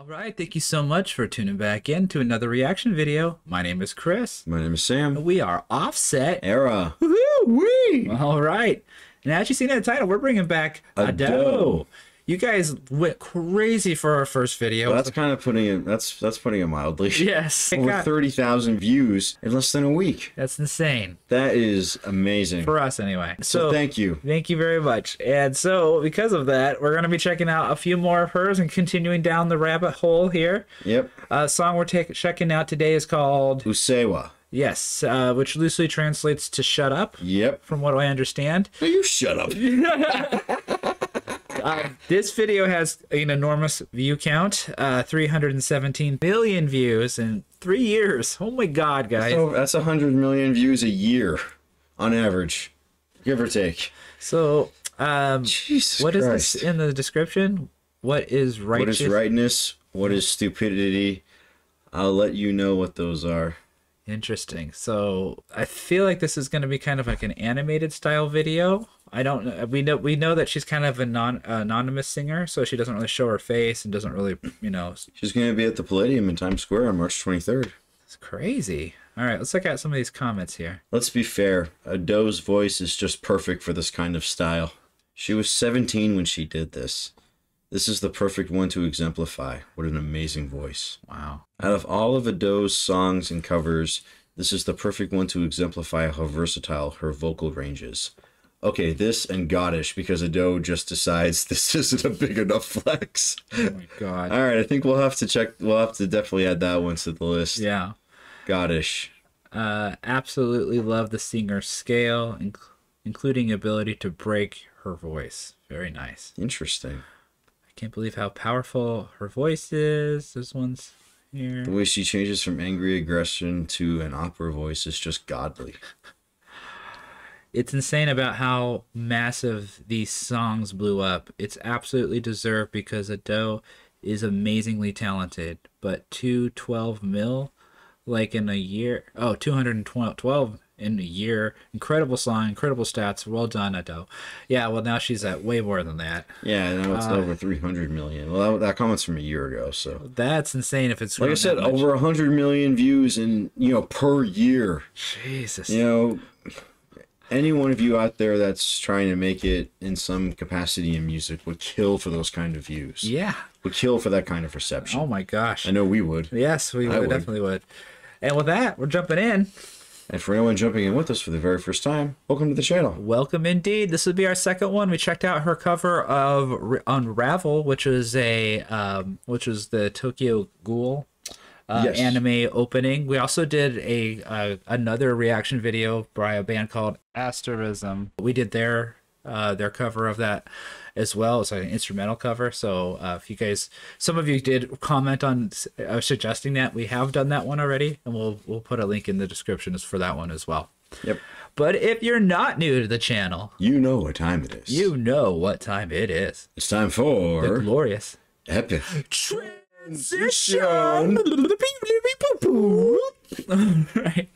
All right, thank you so much for tuning back in to another reaction video. My name is Chris. My name is Sam. We are Offset. Era. Woo-wee! All right. And as you seen in the title, we're bringing back a doe. You guys went crazy for our first video. Well, that's kind of putting it. That's putting it mildly. Yes. Over 30,000 views in less than a week. That's insane. That is amazing. For us, anyway. So thank you. Thank you very much. And so, because of that, we're going to be checking out a few more of hers and continuing down the rabbit hole here. Yep. Song we're checking out today is called Usseewa. Yes, which loosely translates to "shut up." Yep. From what I understand. No, you shut up. This video has an enormous view count, 317 million views in 3 years. Oh my God, guys! So that's 100 million views a year, on average, give or take. So, Jesus what Christ. is this in the description? What is righteous? What is rightness? What is stupidity? I'll let you know what those are. Interesting. So I feel like this is going to be kind of like an animated style video. I don't know. We know that she's kind of an anonymous singer, so she doesn't really show her face and doesn't really, She's going to be at the Palladium in Times Square on March 23rd. It's crazy. All right, let's look at some of these comments here. Let's be fair. A doe's voice is just perfect for this kind of style. She was 17 when she did this. This is the perfect one to exemplify. What an amazing voice. Wow. Out of all of Ado's songs and covers, this is the perfect one to exemplify how versatile her vocal range is. Okay, this and Goddish, because Ado just decides this isn't a big enough flex. Oh my God. All right, I think we'll have to definitely add that one to the list. Yeah. Goddish. Absolutely love the singer's scale, including ability to break her voice. Very nice. Interesting. Can't believe how powerful her voice is. This one's here. The way she changes from angry aggression to an opera voice is just godly. It's insane about how massive these songs blew up. It's absolutely deserved because Ado is amazingly talented. But 212 mil, like in a year. Oh, 212 in a year. Incredible song, incredible stats. Well done, Ado. Yeah, well, now she's at way more than that. Yeah, now it's over 300 million. Well, that comment's from a year ago, so that's insane. If it's like I said, over 100 million views in per year. Jesus. Any one of you out there that's trying to make it in some capacity in music would kill for those kind of views. Yeah, would kill for that kind of reception. Oh my gosh. I know we would. Yes, we would. Definitely would. And with that, we're jumping in. And for anyone jumping in with us for the very first time, welcome to the channel. Welcome indeed. This would be our second one. We checked out her cover of Unravel, which was the Tokyo Ghoul yes. anime opening. We also did another reaction video by a band called Asterism. We did their cover of that as well. It's like an instrumental cover. So if you guys, some of you did comment on suggesting that. We have done that one already, and we'll put a link in the description for that one as well. Yep. But if you're not new to the channel, you know what time it is. You know what time it is. It's time for the glorious epic transition. Right.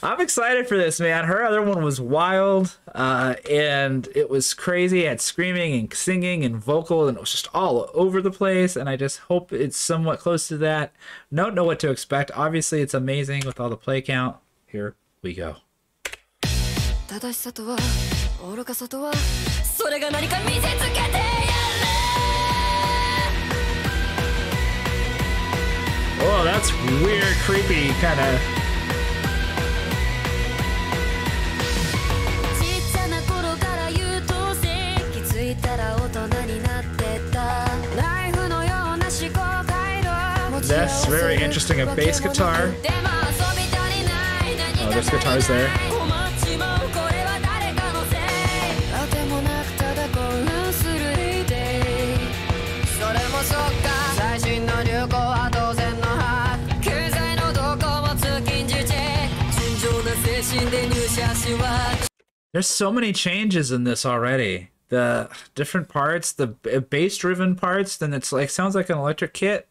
I'm excited for this, man. Her other one was wild, and it was crazy. It had screaming and singing and vocal, and it was just all over the place, and I just hope it's somewhat close to that. Don't know what to expect. Obviously, it's amazing with all the play count. Here we go. Oh, that's weird, creepy, kind of. That's very interesting. A bass guitar. Oh, there's guitars there. There's so many changes in this already. The different parts, the bass-driven parts, then it's like sounds like an electric kit.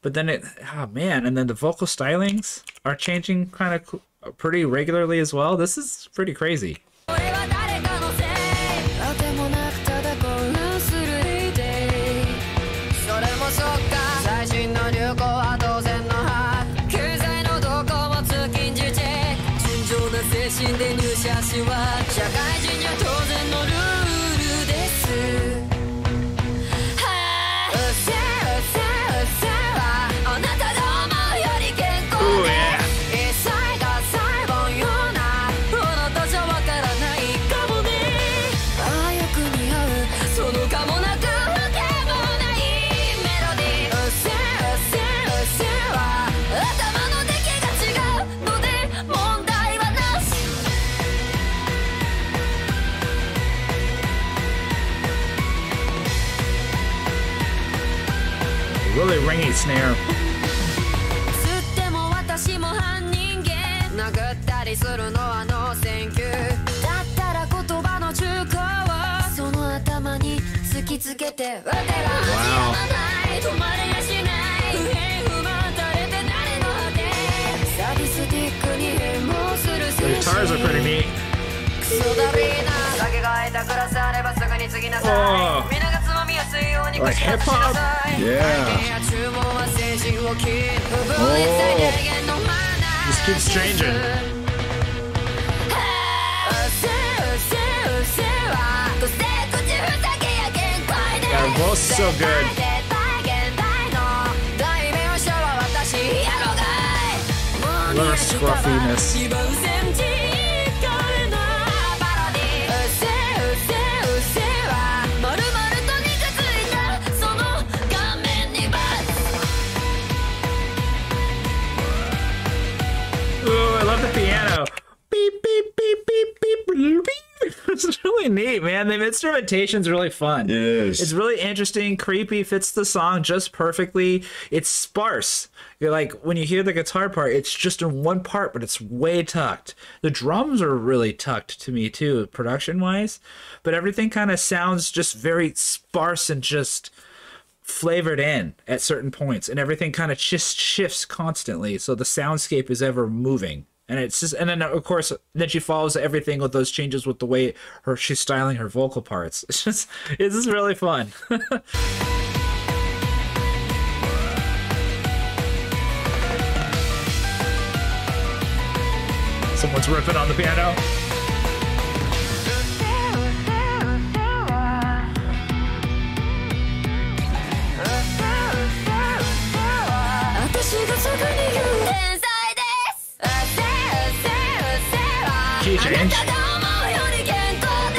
But then oh man, and then the vocal stylings are changing kind of pretty regularly as well. This is pretty crazy. 話は社会人には当然のルールです。うっせぇうっせぇうっせぇはあなたが思うより健康で一切が細胞ようなあなたじゃわからないかもね。ああよく似合うそのかもなくわけもないメロディー。うっせぇうっせぇうっせぇは頭の出来が違うので問題はなし。Really ringy snare. 吸っても私も犯人間殴ったりするのはノーセンキュー。だったら言葉の中古をその頭に突きつけてわてら始まらない止まれやしない不平不満垂れて誰の果てサディスティックに変貌する The guitars are pretty neat. クソだりーな酒が得たグラスあればすぐに継ぎなさい。皆がつまみやすいように Like 口数しなさい。 hip-hop? Yeah. 背景や注文は精神を切る不分に最低限のマナー Just keeps changing. うっせぇうっせぇうっせぇはどうして口ふたけや限界で They're both so good. 絶対現代の代弁者は私やろがい。 Love her scruffiness. 一番戦時彼のパロディ。うっせぇうっせぇうっせぇは丸々と肉ついたその顔面にバツ。 Ooh, I love the piano. Beep, beep, beep, beep, beep, beep, beep. It's really neat, man. The instrumentation's really fun. Yes. It's really interesting, creepy, fits the song just perfectly. It's sparse. You're like, when you hear the guitar part, it's just in one part, but it's way tucked. The drums are really tucked to me, too, production-wise. But everything kind of sounds just very sparse and just flavored in at certain points, and everything kind of just shifts constantly, so the soundscape is ever moving. And it's just, and then of course, then she follows everything with those changes with the way she's styling her vocal parts. It's just really fun. Someone's ripping on the piano. 私がすぐに言う天才です。うっせぇうっせぇうっせぇは Key あな change. たが思うより健康で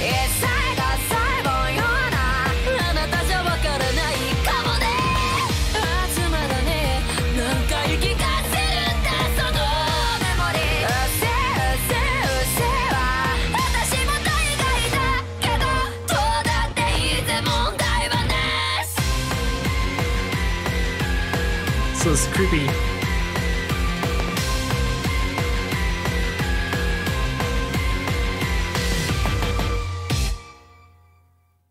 一切が細胞ようなあなたじゃわからないかもね。あつまだね何回聞かせるんだそのメモリー。うっせぇうっせぇうっせぇは私も大概だけどどうだっていいぜ問題はなし。 So it's creepy.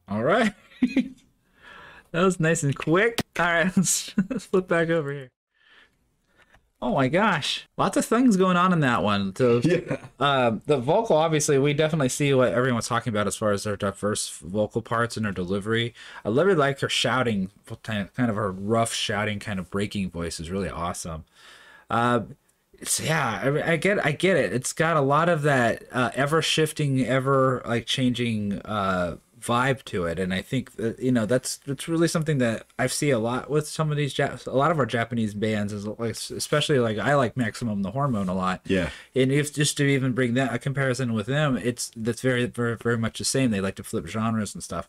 All right. That was nice and quick. All right, let's flip back over here. Oh my gosh, lots of things going on in that one. So, Yeah. the vocal, obviously, we definitely see what everyone's talking about as far as their diverse vocal parts and her delivery. I really like her shouting, kind of her rough shouting, kind of breaking voice is really awesome. Yeah, I get it. It's got a lot of that ever shifting, ever like changing vibe to it, and I think that's really something that I see a lot with some of these a lot of our Japanese bands, is like, especially like I like Maximum the Hormone a lot. Yeah. And if just to even bring that a comparison with them, that's very very very much the same. They like to flip genres and stuff.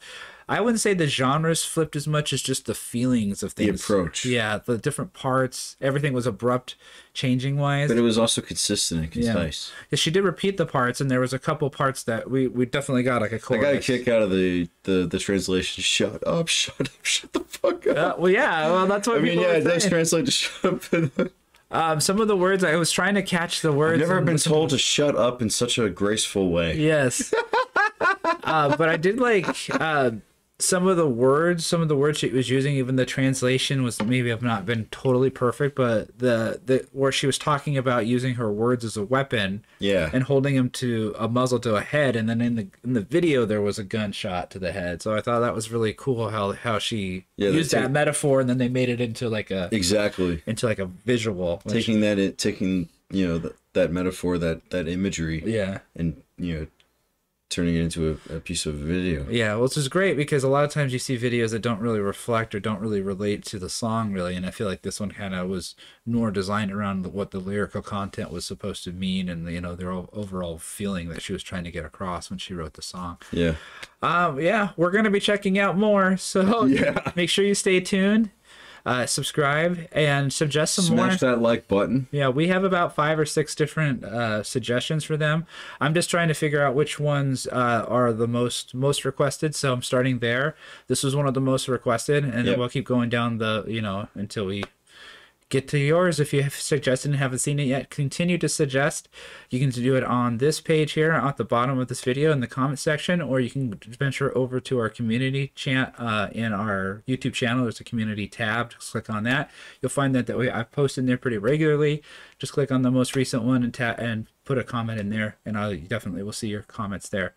I wouldn't say the genres flipped as much as just the feelings of things. The approach. Yeah, the different parts. Everything was abrupt, changing wise. But it was also consistent and concise. Yeah, she did repeat the parts, and there was a couple parts that we definitely got like a chorus. I got a kick out of the translation. Shut up, shut the fuck up. Well, yeah, well, that's what I mean, people yeah, were it does saying. translate to shut up. Some of the words, I was trying to catch the words. I've never and been listen told to shut up in such a graceful way. Yes. But I did like some of the words she was using. Even the translation was maybe have not been totally perfect, but the where she was talking about using her words as a weapon, Yeah. and holding him to a muzzle to a head, and then in the video there was a gunshot to the head. So I thought that was really cool how she used that metaphor, and then they made it into like a Exactly. into like a visual. Taking that metaphor, that imagery, Yeah. and turning it into a piece of video. Yeah, well, this is great because a lot of times you see videos that don't really reflect or don't really relate to the song really, and I feel like this one kind of was more designed around what the lyrical content was supposed to mean, and their overall feeling that she was trying to get across when she wrote the song. Yeah. Yeah, we're gonna be checking out more, so Yeah. make sure you stay tuned. Subscribe and suggest some more. Smash that like button. Yeah, we have about 5 or 6 different suggestions for them. I'm just trying to figure out which ones are the most requested, so I'm starting there. This was one of the most requested, and then we'll keep going down until we get to yours. If you have suggested and haven't seen it yet, continue to suggest. You can do it on this page here at the bottom of this video in the comment section, or you can venture over to our community chat in our YouTube channel. There's a community tab. Just click on that. You'll find that I post in there pretty regularly. Just click on the most recent one and put a comment in there, and I definitely will see your comments there.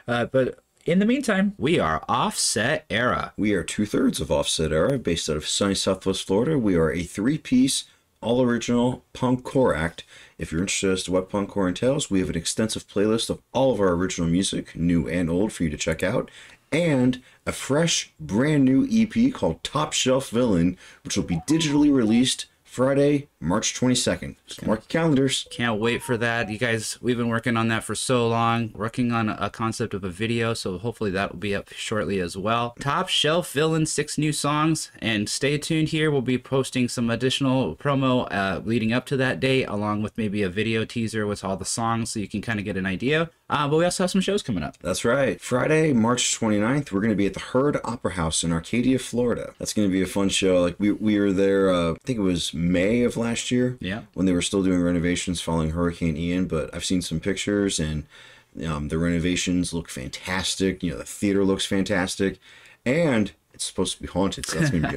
But in the meantime, we are Offset Era. We are 2/3 of Offset Era, based out of sunny Southwest Florida. We are a 3-piece, all-original punk core act. If you're interested as to what punk core entails, we have an extensive playlist of all of our original music, new and old, for you to check out, and a fresh, brand new EP called Top Shelf Villain, which will be digitally released Friday, March 22nd. So mark your calendars. Can't wait for that. You guys, we've been working on that for so long, working on a concept of a video, so hopefully that will be up shortly as well. Top Shelf Villain, 6 new songs, and stay tuned here. We'll be posting some additional promo leading up to that date, along with maybe a video teaser with all the songs, so you can kind of get an idea. But we also have some shows coming up. That's right. Friday, March 29th, we're going to be at the Herd Opera House in Arcadia, Florida. That's going to be a fun show. Like we were there, I think it was May of last year. Yeah. When they were still doing renovations following Hurricane Ian, but I've seen some pictures, and the renovations look fantastic. The theater looks fantastic, and it's supposed to be haunted, so that's gonna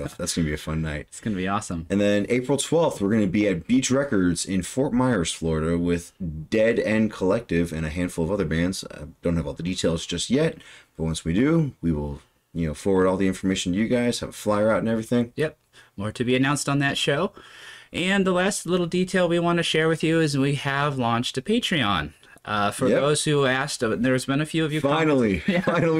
be a fun night. It's gonna be awesome. And then April 12th, we're gonna be at Beach Records in Fort Myers, Florida, with Dead End Collective and a handful of other bands. I don't have all the details just yet, but once we do, we will forward all the information to you guys, have a flyer out and everything. Yep. More to be announced on that show. And the last little detail we want to share with you is we have launched a Patreon. For those who asked, there's been a few of you. Finally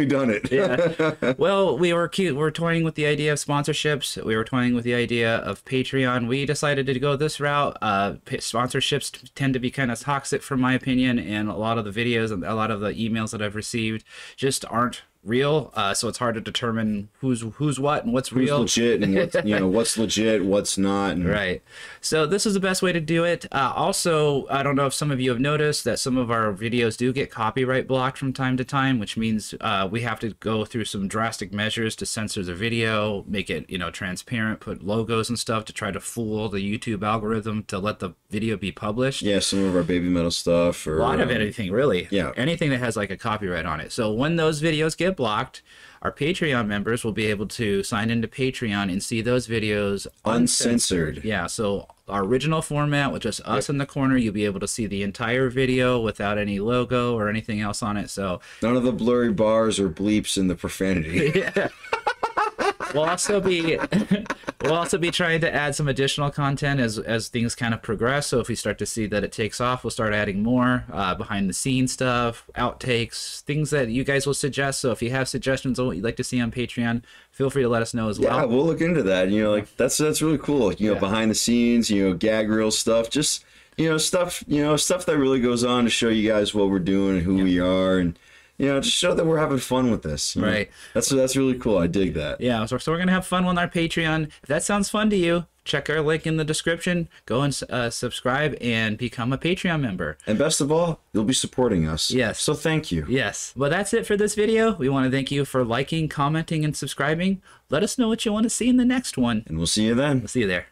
done it. Yeah. Well, we're toying with the idea of sponsorships. We were toying with the idea of Patreon. We decided to go this route. Sponsorships tend to be kind of toxic, from my opinion, and a lot of the videos and a lot of the emails that I've received just aren't real, so it's hard to determine who's what and what's real, legit, and what's legit, what's not. And... Right. So this is the best way to do it. Also, I don't know if some of you have noticed that some of our videos do get copyright blocked from time to time, which means we have to go through some drastic measures to censor the video, make it transparent, put logos and stuff to try to fool the YouTube algorithm to let the video be published. Yeah, some of our baby metal stuff, or a lot of anything, really. Yeah, anything that has like a copyright on it. So when those videos get blocked, our Patreon members will be able to sign into Patreon and see those videos uncensored. Yeah, so our original format with just us in the corner, you'll be able to see the entire video without any logo or anything else on it. So none of the blurry bars or bleeps and the profanity. Yeah. We'll also be trying to add some additional content as things kind of progress. So if we start to see that it takes off, we'll start adding more behind the scenes stuff, outtakes, things that you guys will suggest. So if you have suggestions on what you'd like to see on Patreon, feel free to let us know as well. Yeah, we'll look into that. That's really cool. Behind the scenes, gag reel stuff, just stuff that really goes on to show you guys what we're doing and who we are, and just show that we're having fun with this. Right. That's really cool. I dig that. Yeah, so we're going to have fun on our Patreon. If that sounds fun to you, check our link in the description. Go and subscribe and become a Patreon member. And best of all, you'll be supporting us. Yes. So thank you. Yes. Well, that's it for this video. We want to thank you for liking, commenting, and subscribing. Let us know what you want to see in the next one. And we'll see you then. We'll see you there.